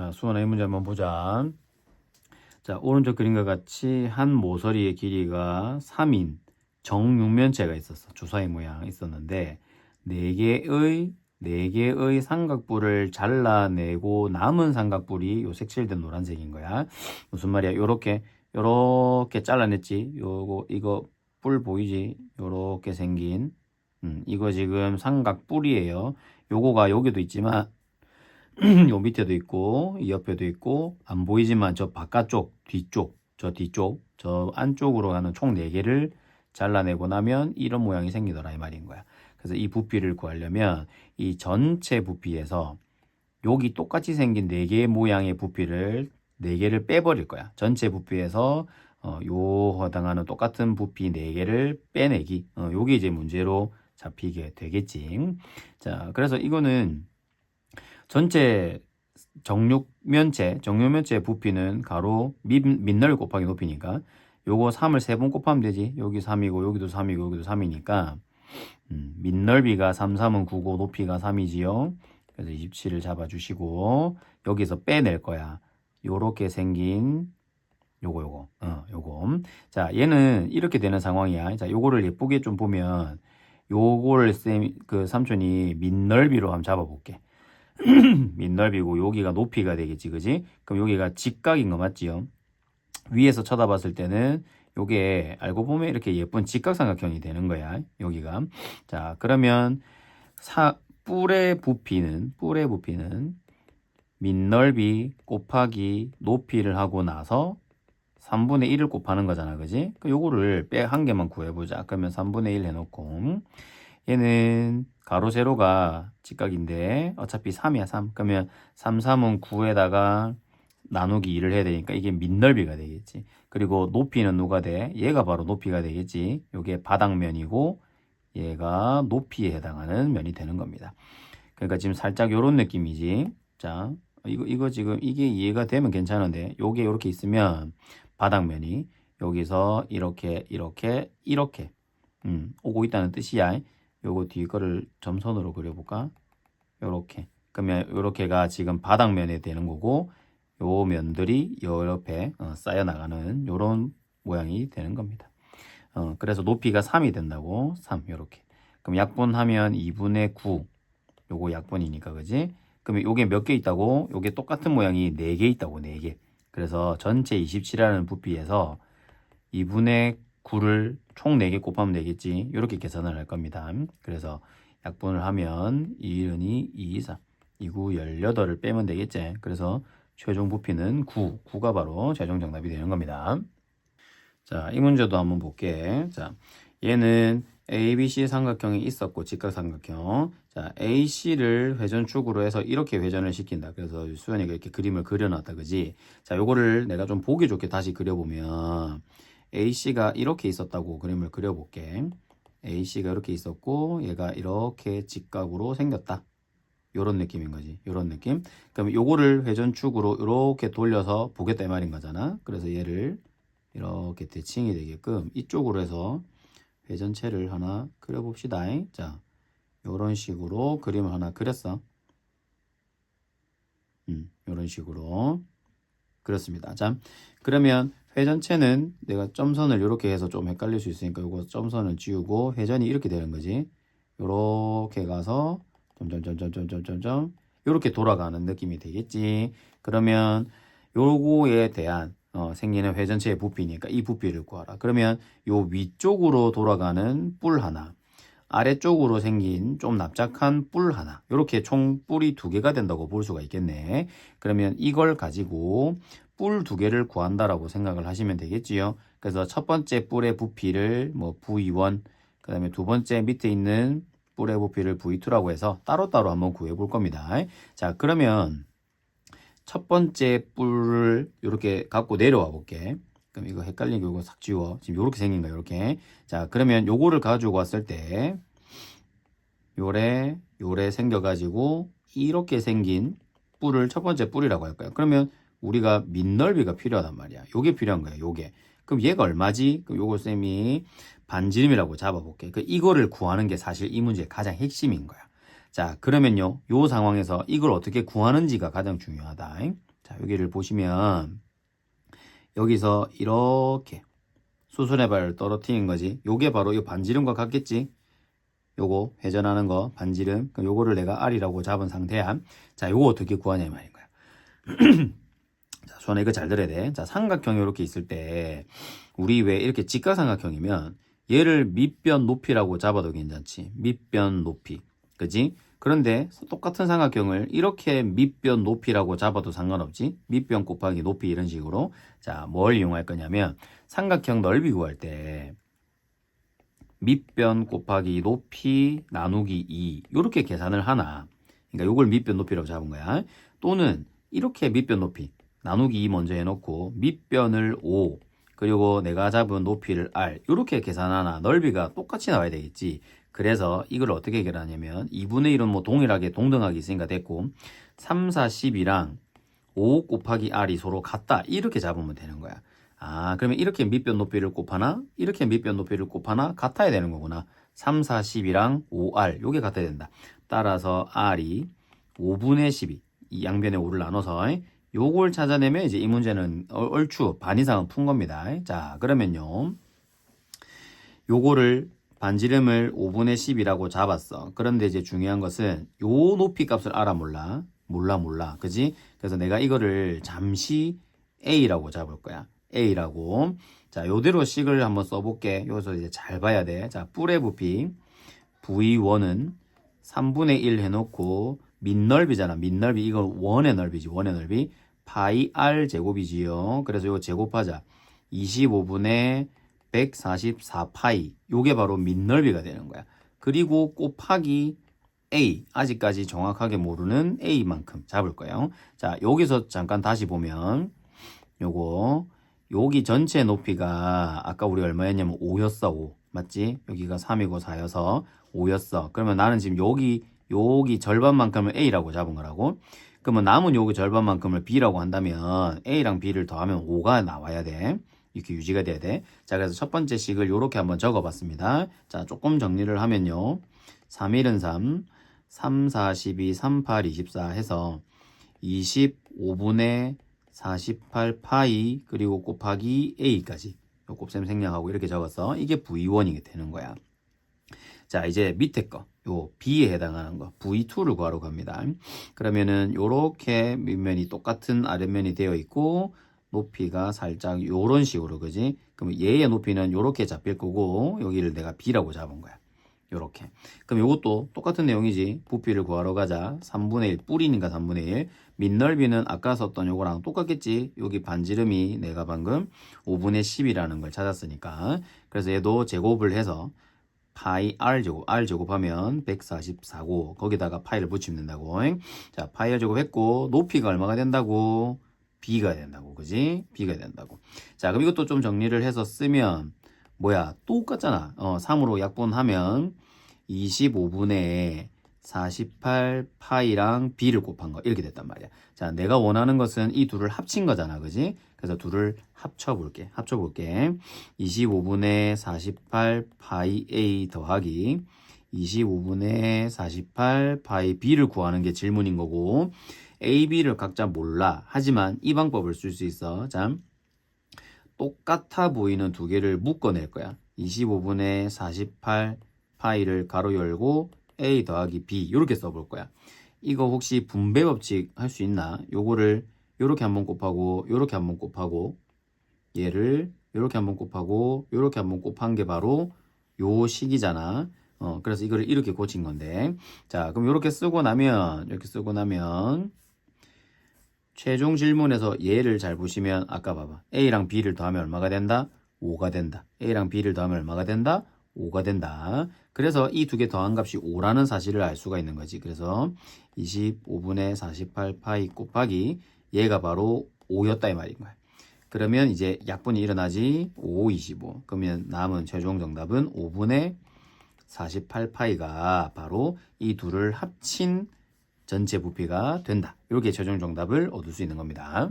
자, 수원아 이 문제 한번 보자. 자, 오른쪽 그림과 같이 한 모서리의 길이가 3인 정육면체가 있었어. 주사위 모양 있었는데 4개의 삼각뿔을 잘라내고 남은 삼각뿔이 요 색칠된 노란색인 거야. 무슨 말이야? 요렇게 잘라냈지. 이거 뿔 보이지? 요렇게 생긴 이거 지금 삼각뿔이에요. 요거가 여기도 있지만 요 밑에도 있고 이 옆에도 있고 안 보이지만 저 바깥쪽 저 안쪽으로 가는 총 4개를 잘라내고 나면 이런 모양이 생기더라 이 말인 거야. 그래서 이 부피를 구하려면 이 전체 부피에서 여기 똑같이 생긴 4개의 모양의 부피를 4개를 빼버릴 거야. 전체 부피에서 요 해당하는 똑같은 부피 4개를 빼내기. 요게 이제 문제로 잡히게 되겠지. 자, 그래서 이거는 전체 정육면체의 부피는 가로 밑넓이 곱하기 높이니까 요거 3을 3번 곱하면 되지. 여기 3이고 여기도 3이고 여기도 3이니까 밑넓이가 3, 3은 9고 높이가 3이지요. 그래서 27을 잡아주시고 여기서 빼낼 거야. 요렇게 생긴 요거. 자, 얘는 이렇게 되는 상황이야. 자, 요거를 예쁘게 좀 보면 요거를 삼촌이 밑넓이로 한번 잡아볼게. 밑넓이고 여기가 높이가 되겠지, 그지? 그럼 여기가 직각인 거 맞지요? 위에서 쳐다봤을 때는 요게 알고 보면 이렇게 예쁜 직각삼각형이 되는 거야, 여기가. 자, 그러면 뿔의 부피는 밑넓이 곱하기 높이를 하고 나서 3분의 1을 곱하는 거잖아, 그지? 요거를 한 개만 구해보자. 그러면 3분의 1 해놓고 얘는 가로 세로가 직각인데 어차피 3이야 3. 그러면 3, 3은 9에다가 나누기 2를 해야 되니까 이게 밑넓이가 되겠지. 그리고 높이는 누가 돼? 얘가 바로 높이가 되겠지. 요게 바닥면이고 얘가 높이에 해당하는 면이 되는 겁니다. 그러니까 지금 살짝 요런 느낌이지. 자, 이거 지금 이게 이해가 되면 괜찮은데 요게 이렇게 있으면 바닥면이 여기서 이렇게 오고 있다는 뜻이야. 요거 뒤 거를 점선으로 그려볼까? 요렇게. 그러면 요렇게가 지금 바닥면에 되는 거고 요 면들이 요 옆에 쌓여 나가는 요런 모양이 되는 겁니다. 그래서 높이가 3이 된다고. 3 요렇게. 그럼 약분하면 2분의 9. 요거 약분이니까 그지? 그러면 요게 몇 개 있다고? 요게 똑같은 모양이 4개 있다고. 4개. 그래서 전체 27이라는 부피에서 2분의 9를 총 4개 곱하면 되겠지. 이렇게 계산을 할 겁니다. 그래서 약분을 하면 2, 2, 4, 2, 9, 18을 빼면 되겠지. 그래서 최종 부피는 9. 9가 바로 최종 정답이 되는 겁니다. 자, 이 문제도 한번 볼게. 자, 얘는 ABC 삼각형이 있었고 직각삼각형. 자, AC를 회전축으로 해서 이렇게 회전을 시킨다. 그래서 수현이가 이렇게 그림을 그려놨다. 그지? 자, 요거를 내가 좀 보기 좋게 다시 그려보면 AC가 이렇게 있었다고 그림을 그려볼게. AC가 이렇게 있었고 얘가 이렇게 직각으로 생겼다. 요런 느낌인 거지. 요런 느낌. 그럼 요거를 회전축으로 이렇게 돌려서 보겠다 이 말인 거잖아. 그래서 얘를 이렇게 대칭이 되게끔 이쪽으로 해서 회전체를 하나 그려봅시다. 자, 요런 식으로 그림을 하나 그렸어. 요런 식으로 그렇습니다. 자, 그러면 회전체는 내가 점선을 이렇게 해서 좀 헷갈릴 수 있으니까 요거 점선을 지우고 회전이 이렇게 되는 거지. 요렇게 가서 점점점점점점점 요렇게 돌아가는 느낌이 되겠지. 그러면 요거에 대한 생기는 회전체의 부피니까 이 부피를 구하라. 그러면 요 위쪽으로 돌아가는 뿔 하나, 아래쪽으로 생긴 좀 납작한 뿔 하나, 이렇게 총 뿔이 2개가 된다고 볼 수가 있겠네. 그러면 이걸 가지고 뿔 2개를 구한다라고 생각을 하시면 되겠지요. 그래서 첫 번째 뿔의 부피를 뭐 V1, 그 다음에 두 번째 밑에 있는 뿔의 부피를 V2라고 해서 따로따로 한번 구해 볼 겁니다. 자, 그러면 첫 번째 뿔을 이렇게 갖고 내려와 볼게. 그럼 이거 헷갈린 거 이거 싹 지워. 지금 이렇게 생긴 거야, 이렇게. 자, 그러면 요거를 가지고 왔을 때 요래 생겨가지고 이렇게 생긴 뿔을 첫 번째 뿔이라고 할 거야. 그러면 우리가 밑넓이가 필요하단 말이야. 요게 필요한 거야, 요게. 그럼 얘가 얼마지? 그럼 요걸 쌤이 반지름이라고 잡아볼게. 이거를 구하는 게 사실 이 문제의 가장 핵심인 거야. 자, 그러면요, 요 상황에서 이걸 어떻게 구하는지가 가장 중요하다. 자, 여기를 보시면 여기서 이렇게 수순의 발을 떨어뜨리는 거지. 요게 바로 이 반지름과 같겠지. 요거 회전하는 거 반지름. 그럼 요거를 내가 R이라고 잡은 상태야. 자, 요거 어떻게 구하냐 이 말인 거야. 자, 손에 이거 잘 들어야 돼. 자, 삼각형이 이렇게 있을 때 우리 왜 이렇게 직각삼각형이면 얘를 밑변 높이라고 잡아도 괜찮지. 밑변 높이. 그지? 그런데 똑같은 삼각형을 이렇게 밑변 높이라고 잡아도 상관없지. 밑변 곱하기 높이 이런 식으로. 자, 뭘 이용할 거냐면 삼각형 넓이 구할 때 밑변 곱하기 높이 나누기 2 이렇게 계산을 하나. 그러니까 요걸 밑변 높이라고 잡은 거야. 또는 이렇게 밑변 높이 나누기 2 먼저 해놓고 밑변을 5 그리고 내가 잡은 높이를 R 이렇게 계산하나. 넓이가 똑같이 나와야 되겠지. 그래서 이걸 어떻게 계산하냐면 2분의 1은 뭐 동일하게 동등하게 있으니까 됐고 3, 4, 10이랑 5 곱하기 R이 서로 같다 이렇게 잡으면 되는 거야. 아, 그러면 이렇게 밑변 높이를 곱하나 이렇게 밑변 높이를 곱하나 같아야 되는 거구나. 3, 4, 10이랑 5R 요게 같아야 된다. 따라서 R이 5분의 12 이 양변의 5를 나눠서 요걸 찾아내면 이제 이 문제는 얼추 반 이상은 푼 겁니다. 자, 그러면요 요거를 반지름을 5분의 10이라고 잡았어. 그런데 이제 중요한 것은 요 높이 값을 알아 몰라. 몰라. 그지? 그래서 내가 이거를 잠시 A라고 잡을 거야. A라고. 자, 요대로 식을 한번 써볼게. 여기서 이제 잘 봐야 돼. 자, 뿔의 부피 V1은 3분의 1 해놓고 밑넓이잖아. 밑넓이. 이건 원의 넓이지. 원의 넓이. 파이 R 제곱이지요. 그래서 이거 제곱하자. 25분의 144파이. 요게 바로 밑넓이가 되는 거야. 그리고 곱하기 A. 아직까지 정확하게 모르는 A만큼 잡을 거예요. 자, 여기서 잠깐 다시 보면 요거 여기 전체 높이가 아까 우리 얼마였냐면 5였어. 5 맞지? 여기가 3이고 4여서 5였어. 그러면 나는 지금 여기 절반만큼을 A라고 잡은 거라고. 그러면 남은 여기 절반만큼을 B라고 한다면 A랑 B를 더하면 5가 나와야 돼. 이렇게 유지가 돼야 돼. 자, 그래서 첫 번째 식을 이렇게 한번 적어봤습니다. 자, 조금 정리를 하면요. 3, 1은 3, 3, 4, 12, 3, 8, 24 해서 25분의 48파이 그리고 곱하기 A까지 요 곱셈 생략하고 이렇게 적었어. 이게 V1이 되는 거야. 자, 이제 밑에 거, 요 B에 해당하는 거 V2를 구하러 갑니다. 그러면은 요렇게 밑면이 똑같은 아랫면이 되어 있고 높이가 살짝 요런 식으로, 그지? 그럼 얘의 높이는 요렇게 잡힐 거고 여기를 내가 B라고 잡은 거야. 요렇게. 그럼 요것도 똑같은 내용이지. 부피를 구하러 가자. 3분의 1 뿌리니까 3분의 1. 밑넓이는 아까 썼던 요거랑 똑같겠지. 여기 반지름이 내가 방금 5분의 10이라는 걸 찾았으니까. 그래서 얘도 제곱을 해서 파이 R 제곱하면 144고 거기다가 파이를 붙이면 된다고. 자, 파이 R 제곱했고 높이가 얼마가 된다고? B가 된다고. 그지? B가 된다고. 자, 그럼 이것도 좀 정리를 해서 쓰면 뭐야? 똑같잖아. 3으로 약분하면 25분의 48파이랑 B를 곱한 거 이렇게 됐단 말이야. 자, 내가 원하는 것은 이 둘을 합친 거잖아. 그지? 그래서 둘을 합쳐볼게. 25분의 48파이 A 더하기 25분의 48파이 B를 구하는 게 질문인 거고 A, B를 각자 몰라. 하지만 이 방법을 쓸 수 있어. 자, 똑같아 보이는 두 개를 묶어낼 거야. 25분의 48파이를 가로 열고 A 더하기 B 이렇게 써볼 거야. 이거 혹시 분배 법칙 할 수 있나? 요거를 요렇게 한번 곱하고 요렇게 한번 곱하고 얘를 요렇게 한번 곱하고 요렇게 한번 곱한 게 바로 요 식이잖아. 그래서 이거를 이렇게 고친 건데. 자, 그럼 이렇게 쓰고 나면 최종 질문에서 얘를 잘 보시면 아까 봐봐. A랑 B를 더하면 얼마가 된다? 5가 된다. A랑 B를 더하면 얼마가 된다? 5가 된다. 그래서 이 두 개 더한 값이 5라는 사실을 알 수가 있는 거지. 그래서 25분의 48파이 곱하기 얘가 바로 5였다 이 말인 거야. 그러면 이제 약분이 일어나지. 5, 25. 그러면 남은 최종 정답은 5분의 48파이가 바로 이 둘을 합친 전체 부피가 된다. 이렇게 최종 정답을 얻을 수 있는 겁니다.